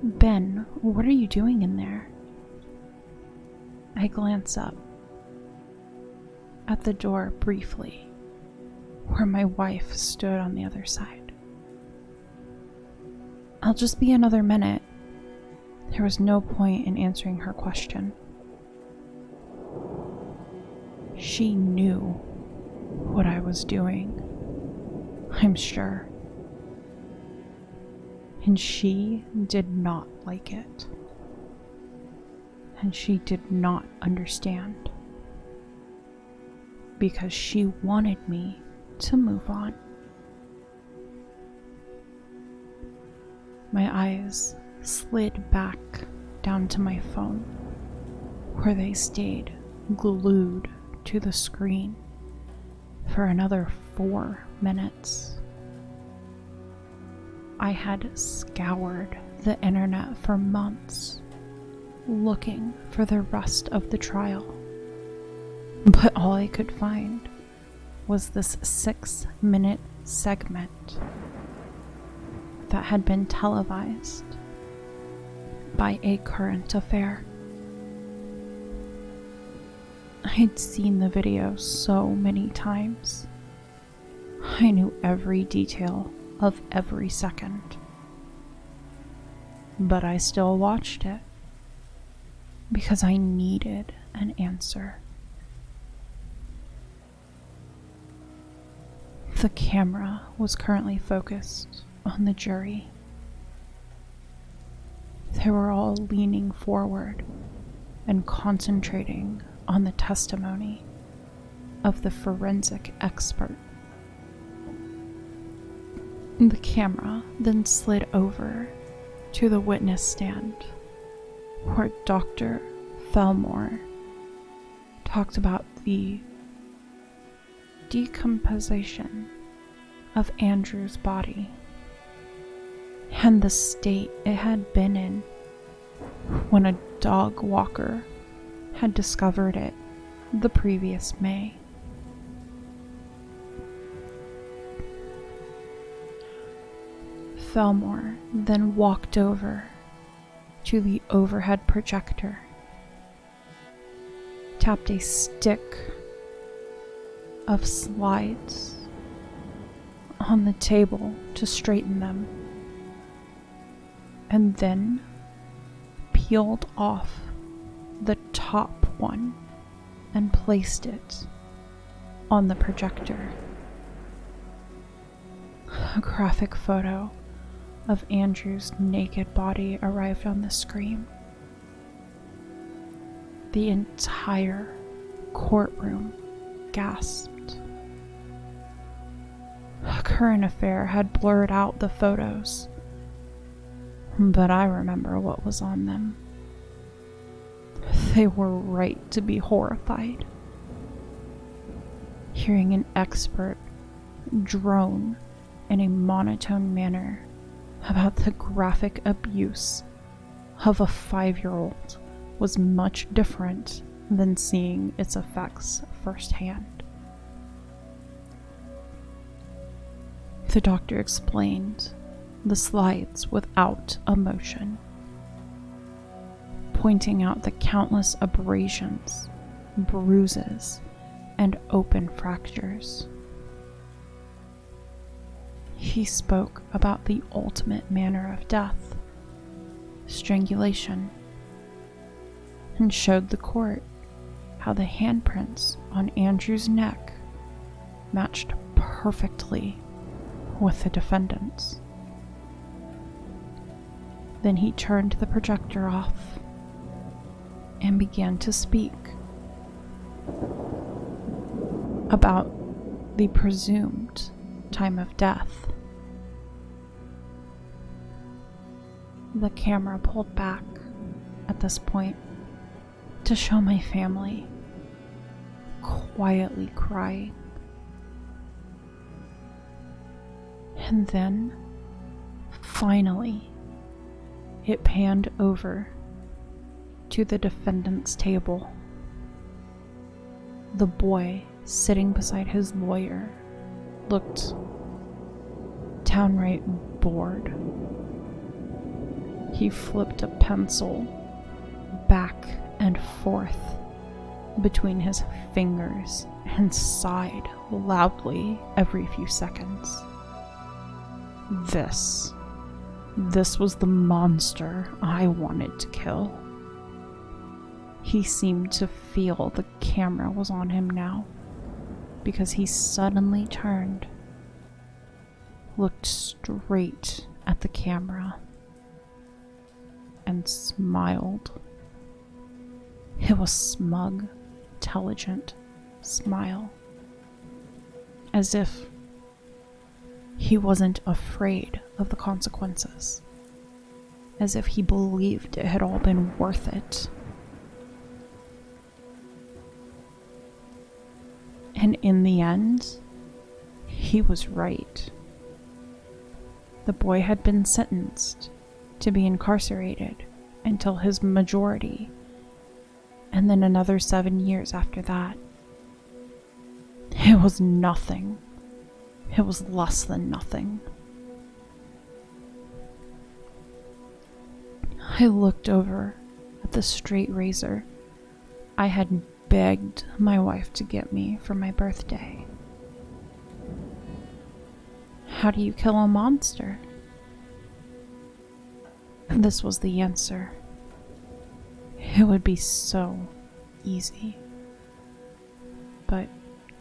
"Ben, what are you doing in there?" I glance up at the door briefly, where my wife stood on the other side. "I'll just be another minute." There was no point in answering her question. She knew what I was doing, I'm sure. And she did not like it. And she did not understand. Because she wanted me to move on. My eyes slid back down to my phone, where they stayed glued to the screen for another 4 minutes. I had scoured the internet for months, looking for the rest of the trial, but all I could find was this 6-minute segment that had been televised by A Current Affair. I'd seen the video so many times. I knew every detail of every second. But I still watched it because I needed an answer. The camera was currently focused on the jury. They were all leaning forward and concentrating on the testimony of the forensic expert. The camera then slid over to the witness stand, where Dr. Fellmore talked about the decomposition of Andrew's body and the state it had been in when a dog walker had discovered it the previous May. Fellmore then walked over to the overhead projector, tapped a stick of slides on the table to straighten them, and then peeled off the top one and placed it on the projector. A graphic photo of Andrew's naked body arrived on the screen. The entire courtroom gasped. A Current Affair had blurred out the photos, but I remember what was on them. They were right to be horrified. Hearing an expert drone in a monotone manner about the graphic abuse of a 5-year-old was much different than seeing its effects firsthand. The doctor explained the slides without emotion, pointing out the countless abrasions, bruises, and open fractures. He spoke about the ultimate manner of death, strangulation, and showed the court how the handprints on Andrew's neck matched perfectly with the defendant's. Then he turned the projector off and began to speak about the presumed time of death. The camera pulled back at this point to show my family quietly crying. And then, finally, it panned over to the defendant's table. The boy sitting beside his lawyer looked downright bored. He flipped a pencil back and forth between his fingers and sighed loudly every few seconds. This was the monster I wanted to kill. He seemed to feel the camera was on him now, because he suddenly turned, looked straight at the camera, and smiled. It was smug, intelligent smile, as if he wasn't afraid of the consequences, as if he believed it had all been worth it. And in the end, he was right. The boy had been sentenced to be incarcerated until his majority, and then another 7 years after that. It was nothing. It was less than nothing. I looked over at the straight razor I had begged my wife to get me for my birthday. How do you kill a monster? This was the answer. It would be so easy. But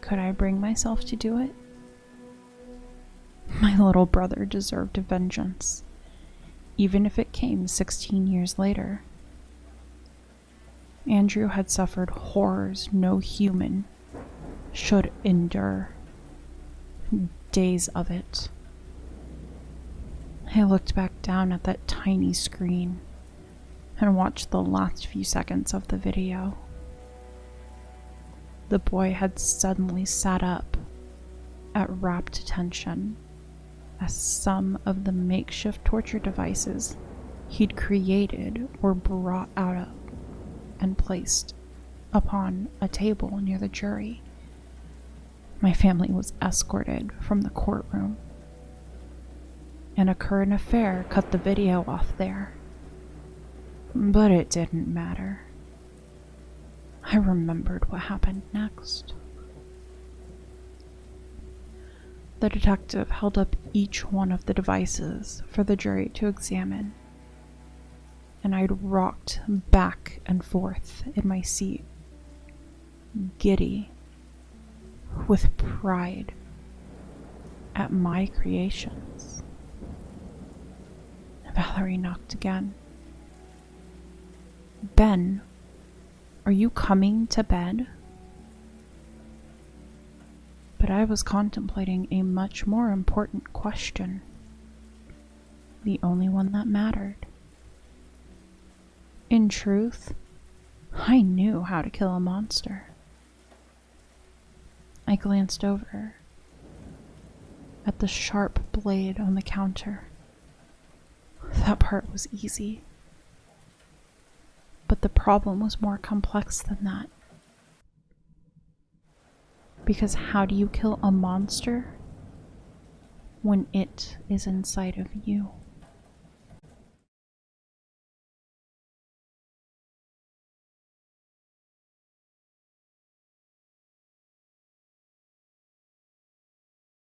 could I bring myself to do it? My little brother deserved a vengeance, even if it came 16 years later. Andrew had suffered horrors no human should endure. Days of it. I looked back down at that tiny screen and watched the last few seconds of the video. The boy had suddenly sat up at rapt attention as some of the makeshift torture devices he'd created were brought out of and placed upon a table near the jury. My family was escorted from the courtroom, and a current affair cut the video off there. But it didn't matter. I remembered what happened next. The detective held up each one of the devices for the jury to examine, and I'd rocked back and forth in my seat, giddy with pride at my creations. Valerie knocked again. Ben, are you coming to bed? But I was contemplating a much more important question, the only one that mattered. In truth, I knew how to kill a monster. I glanced over at the sharp blade on the counter. That part was easy. But the problem was more complex than that. Because how do you kill a monster when it is inside of you?